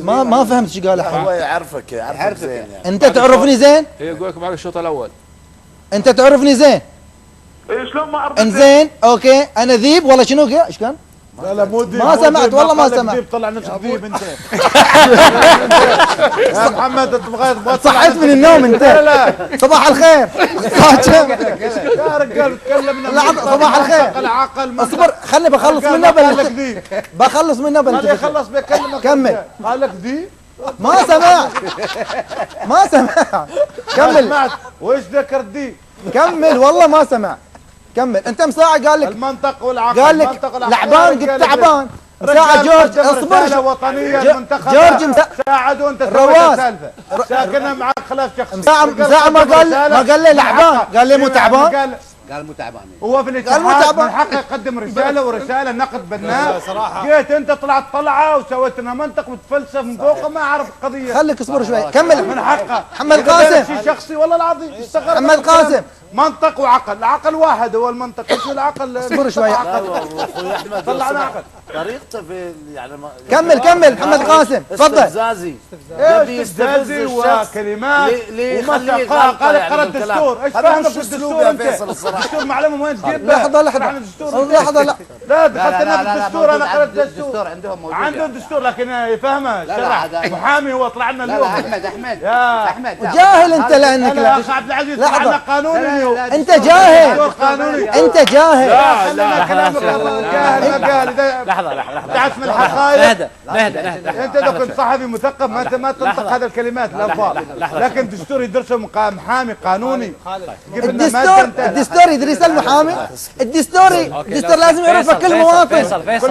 ما فهمت ايش قال هو يعرفك زين يعني. انت تعرفني زين؟ يقول لك معك الشوط الاول. انت تعرفني زين؟ ايه شلون ما اعرف؟ انزين اوكي انا ذيب ولا شنو ايش كان؟ لا مو ذيب، ما سمعت والله ما سمعت. ذيب طلع نفسك ذيب انت. يا محمد انت بغيت صحيت من النوم انت. لا صباح الخير. يا رجال تكلمنا صباح الخير. العقل اصبر خلني بخلص منه بخلص منه خليه يخلص بيكلمك. كمل. قال لك ذيب ما سمعت ما سمعت. كمل سمعت وايش ذكر ذيب؟ كمل والله ما سمع. كمل انت مساعة قال لك المنطق والعقل. قال لك لعبان قلت تعبان. مساعة جورج اصبر وطنيه المنتخب جورج ساعدوا انت رواس ساكنها معك خلاف شخصي. مساعة ما قال لي لعبان قال لي مو تعبان. قال مو تعبان. هو في الاتحاد من حقه يقدم رساله ورساله نقد بناء. جيت انت طلعت طلعه وسويت لنا منطق وتفلسف من فوق ما اعرف القضيه. خليك اصبر شوي كمل. من حقه. محمد قاسم شيء شخصي والله العظيم. محمد قاسم منطق وعقل، العقل واحد هو المنطق، ايش العقل؟ اصبر شوي اخوي احمد طلعنا عقل. طريقته في يعني كمل محمد قاسم تفضل. استفزازي استفزازي وكلمات قال اقرا الدستور. ايش فهمك في الدستور انت؟ الدستور معلومه وين تجيب؟ لحظه لا دخلتنا في الدستور. انا قرأت الدستور عندهم موجود. عنده الدستور لكن يفهمها شرح محامي هو طلع لنا اليوم. احمد جاهل انت لانك يا اخي عبد العزيز طلع لنا قانوني. انت جاهل انت جاهل. لا كلامك جاهل ما قال. لحظه تعرف من الحقائق. نهدى انت لو كنت صحفي مثقف ما تنطق هذه الكلمات الالفاظ. لكن الدستور يدرسه محامي قانوني. الدستور يدرس المحامي. الدستور لازم يعرفه كل مواطن.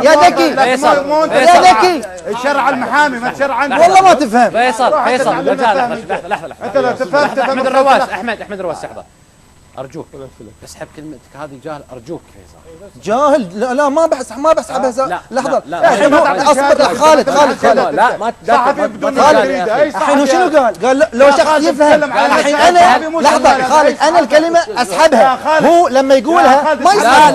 يا ذكي يا ذكي شرع المحامي ما تشرع انت. والله ما تفهم. فيصل لحظه انت لو تفهم احمد الرواس احمد الرواس لحظه ارجوك اسحب كلمتك هذه جاهل ارجوك فيصل. جاهل لا ما بسحبها لحظه لا اصبر خالد لا ما صحفي بدون جريده. الحين هو شنو قال لو شخص يفهم الحين انا لحظه خالد انا الكلمه اسحبها هو لما يقولها ما يسمع.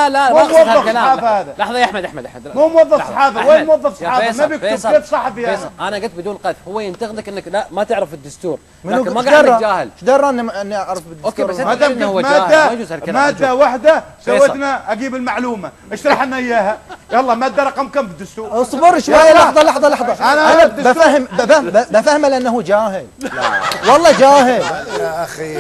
لا موظف صحافه هذا. لحظه يا احمد مو موظف صحافه. وين موظف صحافه؟ ما بيكتب كيف صحفي هذا. انا قلت بدون قذف. هو ينتقدك انك لا ما تعرف الدستور لكن ما قاعد انك جاهل. ايش درى اني اعرف اوكي بس ما دام هو جاهل ماده واحده سويتنا اجيب المعلومه اشرح لنا اياها. يلا ماده رقم كم في الدستور؟ اصبر شوي لحظه انا بفهم لانه جاهل. والله جاهل يا اخي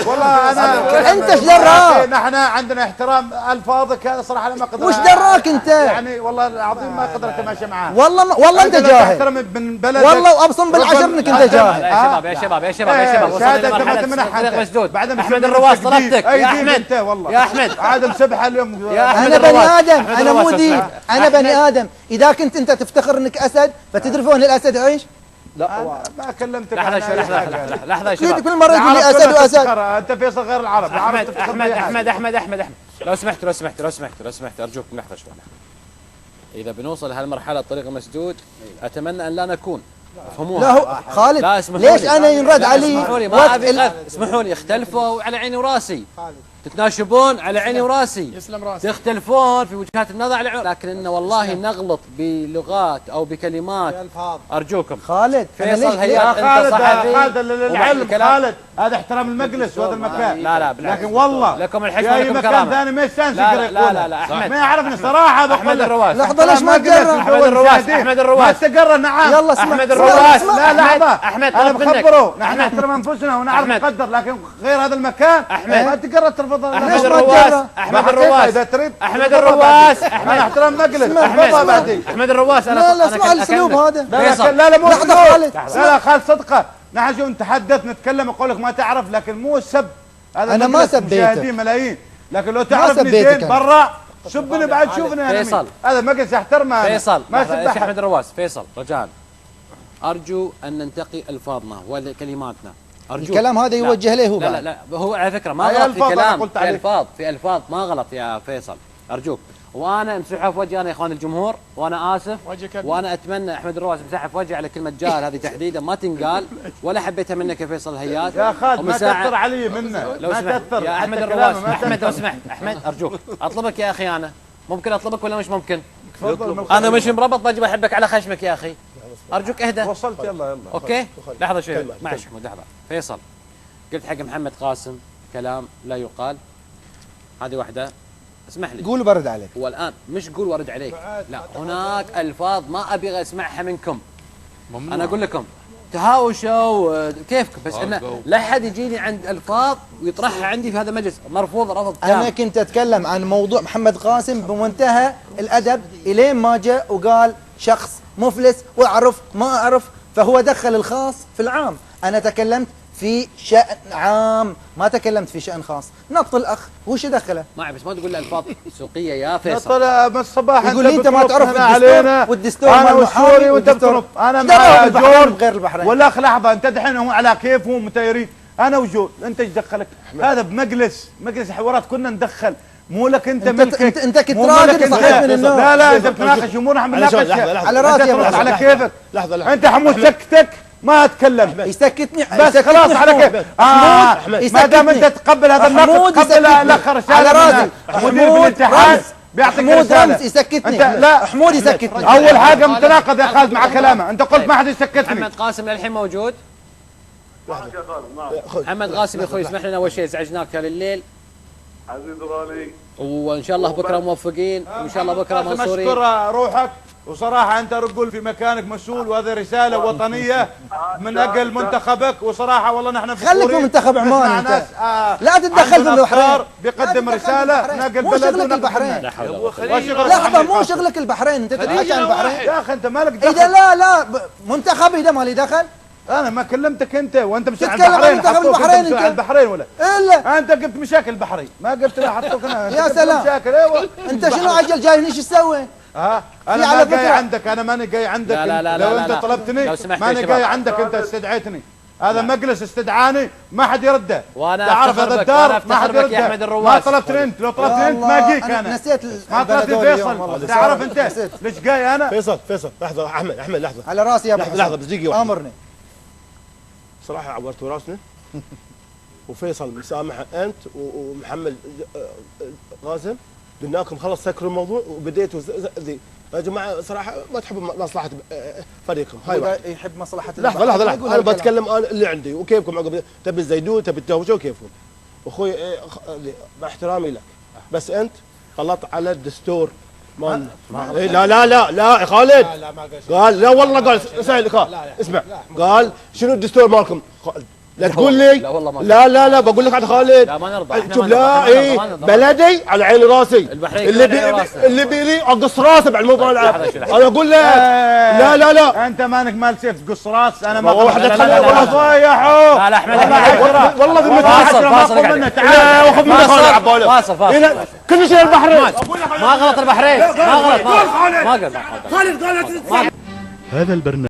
والله انا انت ايش دراك؟ نحن عندنا احترام الفاظك هذا صراحه انا ما اقدر. وش دراك انت؟ يعني والله العظيم ما اقدر اتماشى معاه. والله انت جاهل. من بلدك والله وابصم بالعشر انك انت جاهل. يا شباب وصلنا لمرحله مسدود. بعد ما احمد الرواس طلبتك يا احمد والله يا احمد عادل سبحه اليوم. يا احمد انا بني ادم انا مو ذيب انا بني ادم. اذا كنت انت تفتخر انك اسد فتدري وين الاسد يعيش؟ لا ما كلمتك. لحظه يا شباب. كل مره يقول لي اسد واسد. انت فيصل غير العرب. احمد لو سمحت ارجوك لحظه شوي. اذا بنوصل لهالمرحله الطريق مسدود اتمنى ان لا نكون. افهموها. لا هو خالد ليش انا ينرد علي؟ اسمحوا لي اختلفوا على عيني وراسي. تتناشبون على عيني وراسي. يسلم راسي. تختلفون في وجهات النظر على لكن انه والله نغلط بلغات او بكلمات. ارجوكم خالد فيصل يا انت صحفي. خالد العلم خالد هذا احترام المجلس وهذا المكان. لا بالعكس. لكن والله لكم الحشمه لكم مكان كرامه. ثاني ما يستانس لا احمد ما يعرفني صراحه. احمد الرواس لحظه ليش ما تقرر؟ احمد الرواس ما استقر. نعم يلا اسمع احمد الرواس. لا لحظه احمد انا طلب منك. بخبره نحن نحترم انفسنا ونعرف نقدر لكن غير هذا المكان ما تقرر ترفض. احمد الرواس اذا تريد احمد الرواس انا احترم مجلس. احمد الرواس لا اسمع الاسلوب هذا. لا مو لحظه خالد. لا خالد صدقه نحن شو نتحدث نتكلم اقول لك ما تعرف لكن مو السب. هذا انا ما سبيتك. مشاهدين ملايين لكن لو تعرفني زين برا سبني بعد شوفني. فيصل هذا مجلس احترمه. فيصل ما سب احمد الرواس. فيصل رجال ارجو ان ننتقي الفاظنا وكلماتنا. ارجو الكلام هذا يوجه له هو. لا هو على فكره ما غلط في كلام. في الفاظ ما غلط يا فيصل ارجوك. وانا مسحها في وجهي انا يا اخوان الجمهور وانا اسف. وانا اتمنى احمد الرواس مسحها في وجهي على كلمه جاهل هذه تحديدا ما تنقال ولا حبيتها منك يا فيصل الهيات. يا خالد ما تاثر علي منه. لو ما سمحت تاثر يا احمد الرواس. احمد لو سمحت احمد ارجوك اطلبك يا اخي انا ممكن اطلبك ولا مش ممكن؟ انا مش مربط باجي بحبك على خشمك يا اخي. ارجوك اهدى. وصلت يلا اوكي لحظه شوي معلش حمود لحظه. فيصل قلت حق محمد قاسم كلام لا يقال، هذه واحده، اسمح لي قول برد عليك. والان مش قول ورد عليك، لا هناك الفاظ ما ابي اسمعها منكم. انا اقول لكم تهاوشوا كيفكم، بس انه لا احد يجيني عند الفاظ ويطرحها عندي في هذا المجلس، مرفوض رفض تام. انا كنت اتكلم عن موضوع محمد قاسم بمنتهى الادب الين ما جاء وقال شخص مفلس واعرف ما اعرف، فهو دخل الخاص في العام. انا تكلمت في شأن عام، ما تكلمت في شأن خاص. نط الأخ وش دخله؟ ما بس ما تقول لي ألفاظ سوقية يا فيصل. طلع من الصباح يقول لي أنت ما تعرف الدستور والدستور أنا والسوري وأنت بتنط. أنا مع جورج غير البحرين. والأخ لحظة، أنت دحين هو على كيفهم متايرين، أنا وجورج، أنت ايش دخلك؟ هذا بمجلس حوارات كنا ندخل، مو لك انت ملكك. انت كنت راجل صحيت من النوم. لا انت بتناقش امور احنا بنناقش على راسي على كيفك. لحظه انت حمود سكتك ما اتكلم يسكتني بس خلاص على كيف. ما دام انت تقبل هذا النقد تقبل الاخ رساله على راسي. مدير بالاتحاد بيعطيك رساله. يسكتني لا حمود يسكتني. اول حاجه متناقض يا خالد مع كلامه، انت قلت ما حد يسكتني. محمد قاسم للحين موجود؟ محمد قاسم يا اخوي اسمح لنا اول شيء ازعجناك لليل عزيز غالي، وان شاء الله بكره موفقين وان شاء الله بكره منصورين. اشكر روحك وصراحه انت رجل في مكانك مسؤول، وهذه رساله وطنيه من اجل منتخبك، وصراحه والله نحن فخورين. خليك في منتخب عمان انت. لا تتدخل في البحرين. بيقدم رساله من اجل بلد البحرين. لا حول ولا قوه. لحظه مو شغلك البحرين، انت تتحكي عن البحرين يا اخي انت مالك دخل. اذا لا منتخبي ده مالي دخل. انا ما كلمتك انت وانت مش على تتكلم عن البحرين. منتخب البحرين انت على البحرين ولا الا انت قلت مشاكل البحرين، ما قلت لا حطوك هنا. يا سلام. مشاكل ايوه. انت شنو عجل جاي ايش تسوي؟ انا ما جاي عندك، انا ماني جاي عندك. لا لو انت طلبتني ماني جاي عندك، انت استدعيتني. هذا مجلس استدعاني ما حد يرده. وانا تعرف هذا الدار ما حد يرده. يا احمد الرواس ما طلبتني انت، لو طلبتني انت ما جيك انا. نسيت ما طلبتني فيصل. تعرف انت ليش جاي انا؟ فيصل لحظه. احمد لحظه على راسي يا ابو حسن. لحظه بس دقيقه واحده. امرني. صراحه عورتوا راسنا وفيصل مسامح انت ومحمد قاسم، قلناكم خلص سكروا الموضوع وبديتوا ذي. يا جماعه صراحه ما تحبوا مصلحه فريقكم. هاي يحب مصلحه. لحظه انا بتكلم انا اللي عندي وكيفكم عقب تبي الزيدون تبي التهوشه وكيفكم. اخوي مع احترامي لك بس انت غلطت على الدستور. لا يا خالد. قال لا والله قال اسمع قال شنو الدستور مالكم؟ لا تقول لي لا بقول لك عن خالد. لا ما نرضى. شوف لا ايه بلدي على عيني راسي. اللي بيلي اقص راسه بعد الموضوع العاب. انا اقول لك لا انت مالك مال سيف تقص راس. انا ما واحد والله ضايعوا. لا احمد والله في فاصل تعال واخذ منه فاصل كل شيء البحرين. ما غلط البحرين، ما غلط. خالد قال هذا البرنامج